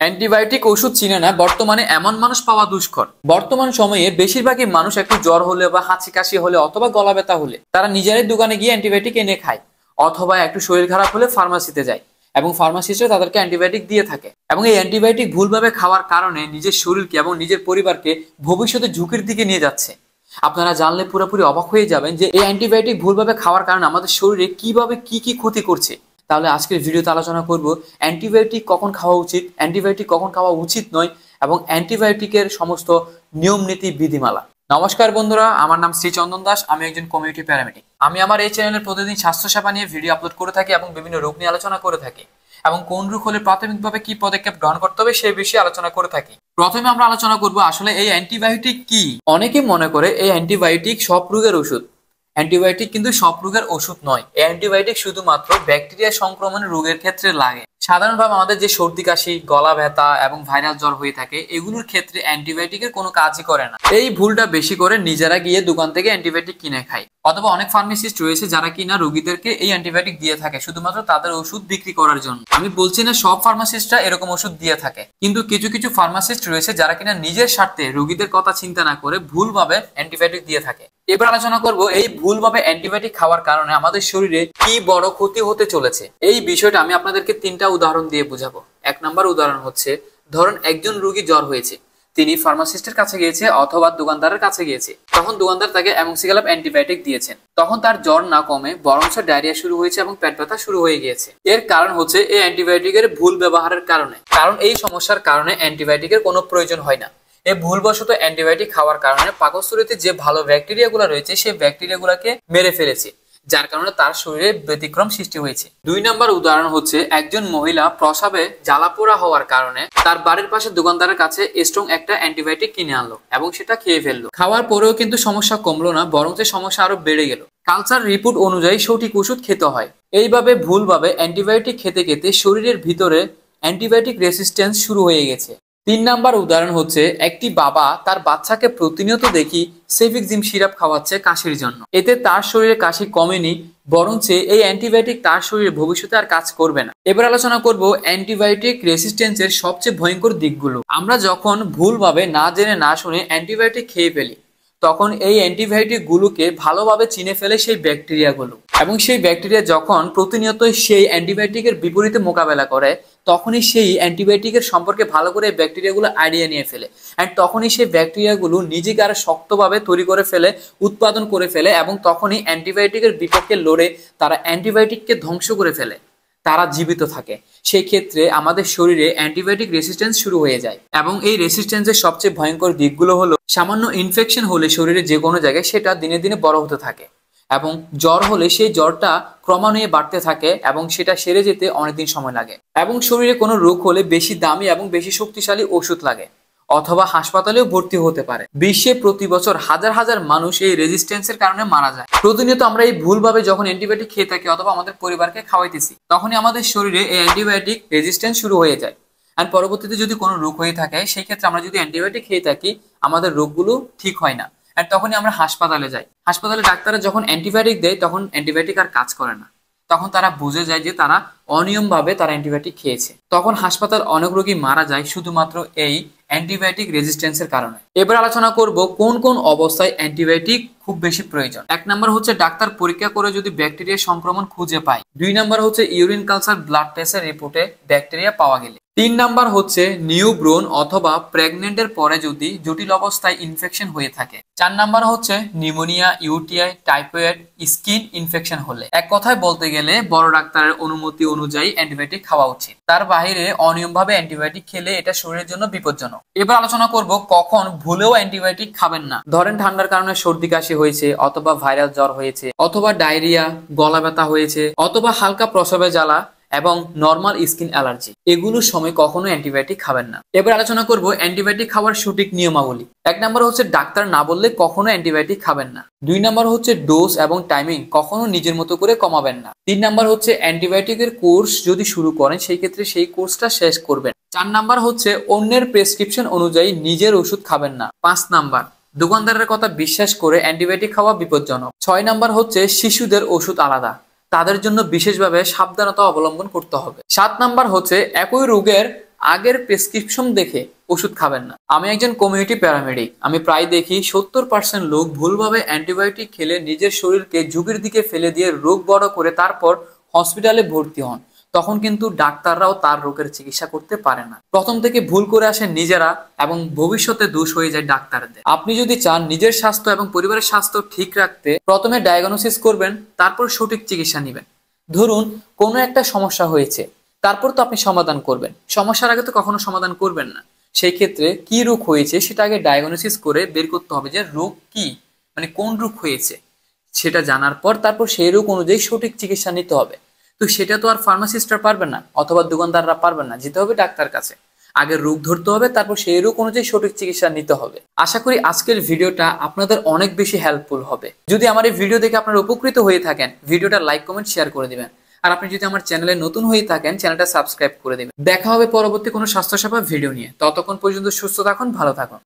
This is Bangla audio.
অ্যান্টিবায়োটিক ওষুধ চিনে না বর্তমানে এমন মানুষ পাওয়া দুষ্কর। বর্তমান সময়ে বেশিরভাগই মানুষ একটু জ্বর হলে বা হাঁচি কাশি হলে অথবা গলা ব্যথা হলে তারা নিজেরাই দোকানে গিয়ে অ্যান্টিবায়োটিক এনে খায়, অথবা একটু শরীর খারাপ হলে ফার্মাসিতে যায় এবং ফার্মাসিস্টরা তাদেরকে অ্যান্টিবায়োটিক দিয়ে থাকে। এবং এই অ্যান্টিবায়োটিক ভুলভাবে খাওয়ার কারণে নিজের শরীরকে এবং নিজের পরিবারকে ভবিষ্যতে ঝুঁকির দিকে নিয়ে যাচ্ছে। আপনারা জানলে পুরোপুরি অবাক হয়ে যাবেন যে এই অ্যান্টিবায়োটিক ভুলভাবে খাওয়ার কারণে আমাদের শরীরে কিভাবে কি কি ক্ষতি করছে। তাহলে আজকের ভিডিওতে আলোচনা করব অ্যান্টিবায়োটিক কখন খাওয়া উচিত, অ্যান্টিবায়োটিক কখন খাওয়া উচিত নয় এবং অ্যান্টিবায়োটিকের সমস্ত নিয়ম নীতি বিধিমালা। নমস্কার বন্ধুরা, আমার নাম শ্রী চন্দন দাস, আমি একজন কমিউনিটি প্যারামেডিক। আমি আমার এই চ্যানেলে প্রতিদিন স্বাস্থ্যসেবা নিয়ে ভিডিও আপলোড করে থাকি এবং বিভিন্ন রোগ নিয়ে আলোচনা করে থাকি এবং কোন রোগ হলে প্রাথমিকভাবে কি পদক্ষেপ গ্রহণ করতে হবে সেই বিষয়ে আলোচনা করে থাকি। প্রথমে আমরা আলোচনা করব আসলে এই অ্যান্টিবায়োটিক কি। অনেকে মনে করে এই অ্যান্টিবায়োটিক সব রোগের ওষুধ। অ্যান্টিবায়োটিক কিন্তু সব রোগের ওষুধ নয়। এই অ্যান্টিবায়োটিক শুধুমাত্র ব্যাকটেরিয়া সংক্রমণ রোগের ক্ষেত্রে লাগে। সাধারণভাবে আমাদের যে সর্দি কাশি, গলা ব্যথা এবং ভাইরাল জ্বর হয়ে থাকে এগুলোর ক্ষেত্রে অ্যান্টিবায়োটিকের কোনো কাজই করে না। এই ভুলটা বেশি করে নিজেরা গিয়ে দোকান থেকে অ্যান্টিবায়োটিক কিনে খায়, অথবা অনেক ফার্মাসিস্ট রয়েছে যারা কিনা রোগীদেরকে এই অ্যান্টিবায়োটিক দিয়ে থাকে শুধুমাত্র তাদের ওষুধ বিক্রি করার জন্য। আমি বলছি না সব ফার্মাসিস্টরা এরকম ওষুধ দিয়ে থাকে, কিন্তু কিছু কিছু ফার্মাসিস্ট রয়েছে যারা কিনা নিজের স্বার্থে রোগীদের কথা চিন্তা না করে ভুলভাবে অ্যান্টিবায়োটিক দিয়ে থাকে। এবার আলোচনা করব এই ভুলভাবে অ্যান্টিবায়োটিক খাওয়ার কারণে আমাদের শরীরে কি বড় ক্ষতি হতে চলেছে। এই বিষয়টা আমি আপনাদেরকে তিনটা উদাহরণ দিয়ে বুঝাবো। এক নম্বর উদাহরণ হচ্ছে, ধরুন একজন রোগী জ্বর হয়েছে, তিনি ফার্মাসিস্টের কাছে গিয়েছে অথবা দোকানদারের কাছে গিয়েছে। তখন দোকানদার তাকে অ্যামোক্সিক্যালাপ অ্যান্টিবায়োটিক দিয়েছেন। তখন তার জ্বর না কমে বরঞ্চ ডায়রিয়া শুরু হয়েছে এবং পেট ব্যথা শুরু হয়ে গিয়েছে। এর কারণ হচ্ছে এই অ্যান্টিবায়োটিকের ভুল ব্যবহারের কারণে। কারণ এই সমস্যার কারণে অ্যান্টিবায়োটিকের কোনো প্রয়োজন হয় না। এই ভুলবশত অ্যান্টিবায়োটিক খাওয়ার কারণে পাকস্থলীতে যে ভালো ব্যাকটেরিয়াগুলো রয়েছে সেই ব্যাকটেরিয়াগুলোকে মেরে ফেলেছে, যার কারণে তার শরীরে ব্যতিক্রম সৃষ্টি হয়েছে। দুই নম্বর উদাহরণ হচ্ছে, একজন মহিলা প্রসাবে জ্বালাপোড়া হওয়ার কারণে তার বাড়ির পাশে দোকানদারের কাছে স্ট্রং একটা অ্যান্টিবায়োটিক কিনে আনলো এবং সেটা খেয়ে ফেললো। খাওয়ার পরেও কিন্তু সমস্যা কমলো না, বরং সমস্যা আরো বেড়ে গেল। কালচার রিপোর্ট অনুযায়ী সঠিক ওষুধ খেতে হয়। এইভাবে ভুলভাবে অ্যান্টিবায়োটিক খেতে খেতে শরীরের ভিতরে অ্যান্টিবায়োটিক রেসিস্ট্যান্স শুরু হয়ে গেছে। তিন নাম্বার উদাহরণ হচ্ছে, একটি বাবা তার বাচ্চাকে প্রতিনিয়ত দেখি সেফিক্সিম সিরাপ খাওয়াচ্ছে কাশির জন্য। এতে তার শরীরে কাশি কমেনি, বরঞ্চ এই অ্যান্টিবায়োটিক তার শরীরে ভবিষ্যতে আর কাজ করবে না। এবার আলোচনা করব অ্যান্টিবায়োটিক রেসিস্ট্যান্সের সবচেয়ে ভয়ঙ্কর দিকগুলো। আমরা যখন ভুলভাবে না জেনে না শুনে অ্যান্টিবায়োটিক খেয়ে ফেলি, তখন এই অ্যান্টিবায়োটিক গুলোকে ভালোভাবে চিনে ফেলে সেই ব্যাকটেরিয়াগুলো, এবং সেই ব্যাকটেরিয়া যখন প্রতিনিয়ত সেই অ্যান্টিবায়োটিকের বিপরীতে মোকাবেলা করে, তখনই সেই অ্যান্টিবায়োটিকের সম্পর্কে ভালো করে ব্যাকটেরিয়াগুলো আইডিয়া নিয়ে ফেলে। অ্যান্ড তখনই সেই ব্যাকটেরিয়াগুলো নিজেকে আরো শক্তভাবে তৈরি করে ফেলে, উৎপাদন করে ফেলে, এবং তখনই অ্যান্টিবায়োটিকের বিপক্ষে লড়ে তারা অ্যান্টিবায়োটিককে ধ্বংস করে ফেলে। তারা জীবিত থাকে। সেই ক্ষেত্রে আমাদের শরীরে অ্যান্টিবায়োটিক রেসিস্ট্যান্স শুরু হয়ে যায়। এবং এই রেসিস্ট্যান্সের সবচেয়ে ভয়ঙ্কর দিকগুলো হলো, সামান্য ইনফেকশন হলে শরীরে যে কোনো জায়গায় সেটা দিনে দিনে বড় হতে থাকে, এবং জ্বর হলে সেই জ্বরটা ক্রমান্বয়ে বাড়তে থাকে এবং সেটা সেরে যেতে অনেকদিন সময় লাগে, এবং শরীরে কোনো রোগ হলে বেশি দামি এবং বেশি শক্তিশালী ওষুধ লাগে, অথবা হাসপাতালেও ভর্তি হতে পারে। বিশ্বে প্রতি বছর হাজার হাজার মানুষ এই রেজিস্ট্যান্সের কারণে মারা যায়। প্রতিনিয়ত আমরা এই ভুলভাবে যখন অ্যান্টিবায়োটিক খেয়ে থাকি অথবা আমাদের পরিবারকে খাওয়াইতেছি, তখনই আমাদের শরীরে এই অ্যান্টিবায়োটিক রেজিস্ট্যান্স শুরু হয়ে যায়। আর পরবর্তীতে যদি কোনো রোগ হয়ে থাকে, সেই ক্ষেত্রে আমরা যদি অ্যান্টিবায়োটিক খেয়ে থাকি, আমাদের রোগগুলো ঠিক হয় না। আর তখনই আমরা হাসপাতালে যাই। হাসপাতালে ডাক্তাররা যখন অ্যান্টিবায়োটিক দেয়, তখন অ্যান্টিবায়োটিক আর কাজ করে না। তখন তারা বুঝে যায় যে তারা অনিয়মভাবে তারা অ্যান্টিবায়োটিক খেয়েছে। তখন হাসপাতাল অনেক রোগী মারা যায় শুধুমাত্র এই অ্যান্টিবায়োটিক রেজিস্ট্যান্সের কারণে। এবার আলোচনা করব কোন কোন অবস্থায় অ্যান্টিবায়োটিক খুব বেশি প্রয়োজন। এক নম্বর হচ্ছে, ডাক্তার পরীক্ষা করে যদি ব্যাকটেরিয়া সংক্রমণ খুঁজে পায়। দুই নম্বর হচ্ছে, ইউরিন কালচার ব্লাড টেস্টের রিপোর্টে ব্যাকটেরিয়া পাওয়া গেলে। তিন নাম্বার হচ্ছে, নিউব্রন অথবা প্রেগনেন্টের পরে যদি জটিল অবস্থায় ইনফেকশন হয়ে থাকে। চার নাম্বার হচ্ছে, pneumonia, UTI, typhoid, skin infection হলে। এক কথায় বলতে গেলে বড় ডাক্তারের অনুমতি অনুযায়ী অ্যান্টিবায়োটিক খাওয়া উচিত। তার বাইরে অনিয়মভাবে অ্যান্টিবায়োটিক খেলে এটা শরীরের জন্য বিপজ্জনক। এবার আলোচনা করব কখন ভুলেও অ্যান্টিবায়োটিক খাবেন না। ধরেন ঠান্ডার কারণে সর্দি কাশি হয়েছে, অথবা ভাইরাল জ্বর হয়েছে, অথবা ডায়রিয়া, গলা ব্যথা হয়েছে, অথবা হালকা প্রস্রাবে জ্বালা এবং নরমাল স্কিন অ্যালার্জি, এগুলোর সময় কখনো অ্যান্টিবায়োটিক খাবেন না। এবার আলোচনা করব অ্যান্টিবায়োটিক খাওয়ার সঠিক নিয়মাবলী। এক নম্বর হচ্ছে, ডাক্তার না বললে কখনো অ্যান্টিবায়োটিক খাবেন না। দুই নম্বর হচ্ছে, ডোজ এবং টাইমিং কখনো নিজের মতো করে কমাবেন না। তিন নম্বর হচ্ছে, অ্যান্টিবায়োটিকের কোর্স যদি শুরু করেন সেই ক্ষেত্রে সেই কোর্সটা শেষ করবেন। চার নাম্বার হচ্ছে, অন্যের প্রেসক্রিপশন অনুযায়ী নিজের ওষুধ খাবেন না। পাঁচ নাম্বার, দোকানদারের কথা বিশ্বাস করে অ্যান্টিবায়োটিক খাওয়া বিপজ্জনক। ছয় নাম্বার হচ্ছে, শিশুদের ওষুধ আলাদা, তাদের জন্য বিশেষভাবে সাবধানতা অবলম্বন করতে হবে। সাত নাম্বার হচ্ছে, একই রোগের আগের প্রেসক্রিপশন দেখে ওষুধ খাবেন না। আমি একজন কমিউনিটি প্যারামেডিক। আমি প্রায় দেখি 70% লোক ভুলভাবে অ্যান্টিবায়োটিক খেলে নিজের শরীরকে ঝুঁকির দিকে ফেলে দিয়ে রোগ বড় করে তারপর হসপিটালে ভর্তি হন। তখন কিন্তু ডাক্তাররাও তার রোগের চিকিৎসা করতে পারে না। প্রথম থেকে ভুল করে আসেন নিজেরা এবং ভবিষ্যতে দোষ হয়ে যায় ডাক্তারদের। আপনি যদি চান নিজের স্বাস্থ্য এবং পরিবারের স্বাস্থ্য ঠিক রাখতে, প্রথমে ডায়াগনোসিস করবেন, তারপর সঠিক চিকিৎসা নেবেন। ধরুন কোনো একটা সমস্যা হয়েছে, তারপর তো আপনি সমাধান করবেন। সমস্যার আগে তো কখনো সমাধান করবেন না। সেই ক্ষেত্রে কি রোগ হয়েছে সেটা আগে ডায়াগনোসিস করে বের করতে হবে যে রোগ কি, মানে কোন রোগ হয়েছে সেটা জানার পর তারপর সেই রোগ অনুযায়ী সঠিক চিকিৎসা নিতে হবে। তো সেটা তো আর ফার্মাসিস্টরা পারবে না অথবা দোকানদাররা পারবেন না, যেতে হবে ডাক্তার কাছে। আগে রোগ ধরতে হবে, তারপর সেই রোগ অনুযায়ী সঠিক চিকিৎসা নিতে হবে। আশা করি আজকের ভিডিওটা আপনাদের অনেক বেশি হেল্পফুল হবে। যদি আমার এই ভিডিও দেখে আপনারা উপকৃত হয়ে থাকেন, ভিডিওটা লাইক কমেন্ট শেয়ার করে দিবেন। আর আপনি যদি আমার চ্যানেলে নতুন হয়ে থাকেন, চ্যানেলটা সাবস্ক্রাইব করে দিবেন। দেখা হবে পরবর্তী কোনো স্বাস্থ্যসেবা ভিডিও নিয়ে। ততক্ষণ পর্যন্ত সুস্থ থাকুন, ভালো থাকুন।